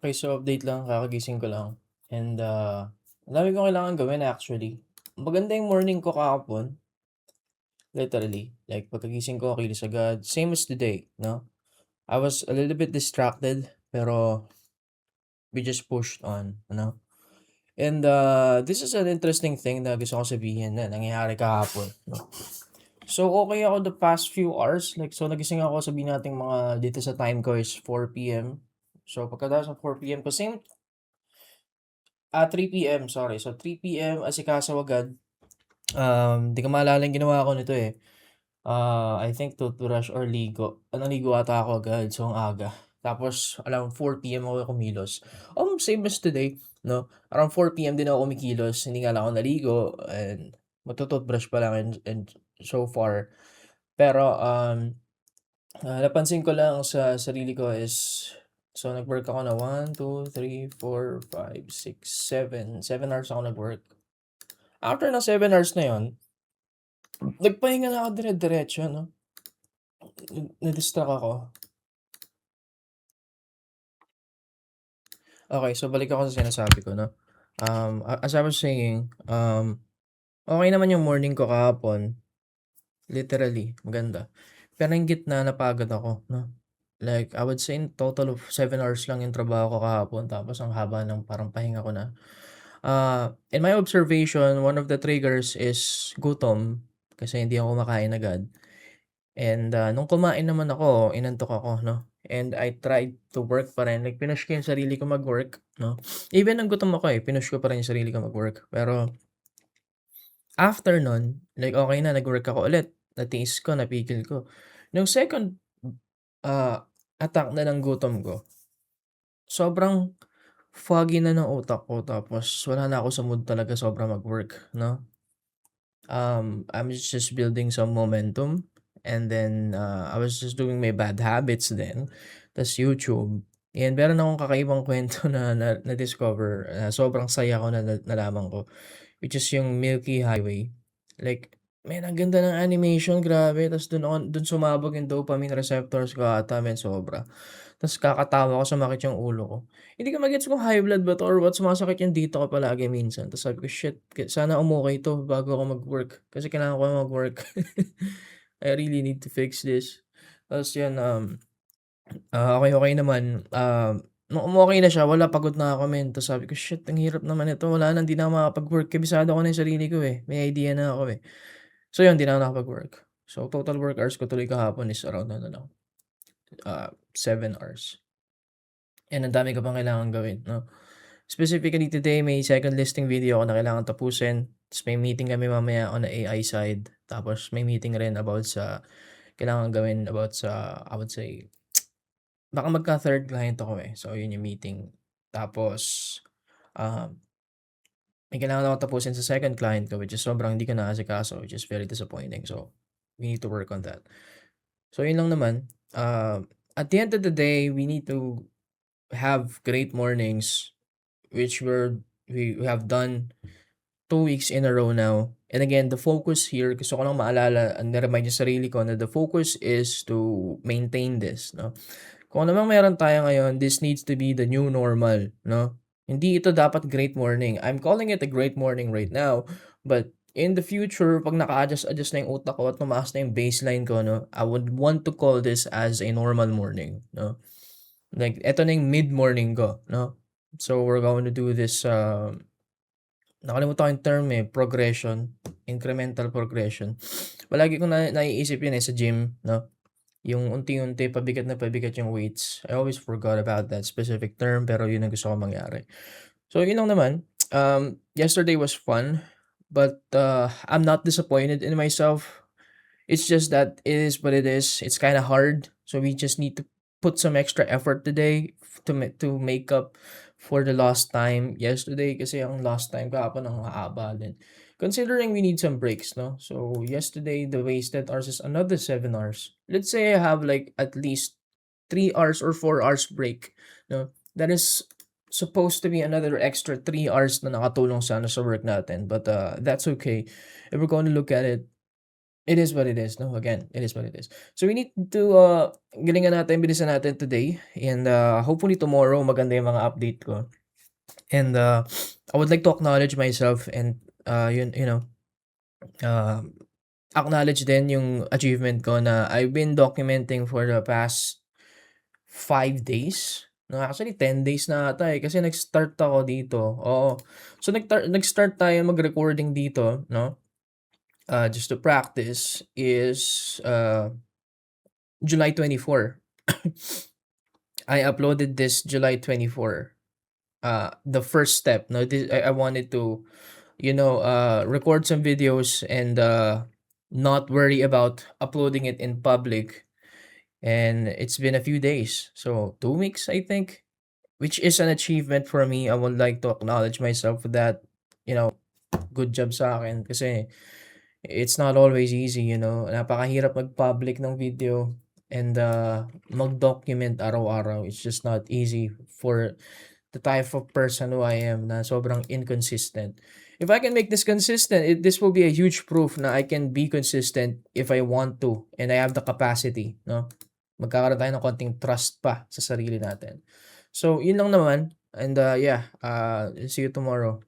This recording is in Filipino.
Okay, so update lang, kakagising ko lang and, ang dami kong kailangan gawin actually. Maganda yung morning ko kahapon, literally. Like pagkagising ko kilos agad, same as today, 'no? I was a little bit distracted, pero we just pushed on, ano? And, this is an interesting thing na gusto kong sabihin na nangyayari kahapon, 'no? So, okay ako the past few hours, like so nagising ako sabihin nating mga dito sa time ko is 4 PM. So, pagkatapos ng 4 PM ko same 3 PM, sorry. So, 3 PM asikaso agad. 'Di ko maalala yung ginawa ko nito, eh. I think toothbrush or ligo. Naligo ata ako agad, so ang aga. Tapos around 4 PM ako kumilos. Same as today, 'no? Around 4 PM din ako kumikilos, hindi nga lang ako naligo and magto-toothbrush pa lang and so far. Pero, napansin ko lang sa sarili ko is so nag-work ako na 1, 2, 3, 4, 5, 6, 7 hours ako nag-work. After ng 7 hours na yun, nagpahinga na ako dire-diretso 'no, na-distract ako. Okay, so balik ako sa sinasabi ko 'no. As I was saying, okey naman yung morning ko kahapon, literally maganda. Pero yung gitna napagod ako 'no. Like I would say in total of 7 hours lang yung trabaho ko kahapon tapos ang haba ng parang pahinga ko na. In my observation, one of the triggers is gutom kasi hindi ako kumakain agad. And, nung kumain naman ako, inantok ako 'no, and I tried to work pa rin, like pinush ko yung sarili ko mag-work 'no. Even nung gutom ako, pinush ko pa rin yung sarili ko mag-work. Pero after nun, like okey na nag-work ako ulit, natiis ko, napigil ko. Nung second, attack na ng gutom ko, sobrang foggy na ng utak ko tapos wala na ako sa mood talaga sobra mag-work 'no. I'm just building some momentum and then, I was just doing my bad habits then, tas YouTube. And meron akong kakaibang kuwento na na-discover na sobrang saya ko na nalaman ko, which is yung Milky Highway. Like, man ang ganda ng animation grabe tas dun sumabog yung dopamine receptors ko ata men sobra. Tas kakatawa ko sumakit yung ulo ko. Hindi ko ma-gets kung high blood ba 'to or what, sumasakit yung dito ko palagi minsan. Tas sabi ko, "Shit, sana umokey 'to bago ako mag-work." Kasi kailangan ko mag-work. I really need to fix this. Tas yun, okey naman. Nung umokey na siya wala, pagod na ako men. Tas sabi ko, "Shit, ang hirap naman nito. Wala na, hindi na ako makakapag-work." Kabisado ko na yung sarili ko, may idea na ako, eh. So yun, 'di na ako nakapag-work. So total work hours ko tuloy kahapon is around ano lang, 7 hours. And ang dami ko pang kailangang gawin 'no. Specifically today may second listing video ako na kailangan tapusin, ta's may meeting kami mamaya on the AI side, tapos may meeting rin about sa kailangan gawin about sa I would say baka magka-third client ako, So yun yung meeting. Tapos, um, may kailangan akong tapusin sa second client ko which is sobrang hindi ko naasikaso, which is very disappointing. So, we need to work on that. So yun lang naman. At the end of the day, we need to have great mornings which we have done 2 weeks in a row now. And again, the focus here, gusto ko lang maalala and na-remind yung sarili ko na the focus is to maintain this, 'no? Kung ano mang meron tayo ngayon, this needs to be the new normal, 'no? Hindi ito dapat great morning. I'm calling it a great morning right now, but in the future, 'pag naka-adjust-adjust na yung utak ko at tumaas na yung baseline ko, 'no, I would want to call this as a normal morning, 'no? Like, eto na yung mid-morning ko, 'no? So, we're going to do this, nakalimutan ko yung term, progression, incremental progression. Palagi kong naiisip yun, sa gym 'no, yung unti-unti pabigat na pabigat yung weights. I always forgot about that specific term, pero yun ang gusto kong mangyari. So yun lang naman, yesterday was fun, but, I'm not disappointed in myself. It's just that it is what it is. It's kinda hard, so we just need to put some extra effort today to make up for the lost time yesterday kasi ang lost time kahapon ang haba din. Considering we need some breaks 'no, so yesterday the wasted hours is another 7 hours. Let's say I have like at least 3 hours or 4 hours break 'no, that is supposed to be another extra 3 hours na nakatulong sana sa work natin but, that's okay. If we're gonna look at it, It is what it is, no? Again, it is what it is. So we need to, galingan natin, bilisan natin today and, hopefully tomorrow maganda yung mga update ko. And, I would like to acknowledge myself and, uh, acknowledge din yung achievement ko na I've been documenting for the past 5 days. No, actually 10 days na ata, eh, kasi nag-start ako dito, oo. So nag-start tayo mag-recording dito, no, just to practice is, July 24. I uploaded this July 24. The first step, no, I wanted to, record some videos and, not worry about uploading it in public. And it's been a few days, so 2 weeks, I think, which is an achievement for me. I would like to acknowledge myself for that. You know, good job sa akin kasi it's not always easy, napakahirap mag-public ng video and, mag-document araw-araw. It's just not easy for the type of person who I am na sobrang inconsistent. If I can make this consistent, this will be a huge proof na I can be consistent if I want to and I have the capacity, no? Magkakaroon tayo ng konting trust pa sa sarili natin. So, yun lang naman and, yeah, see you tomorrow.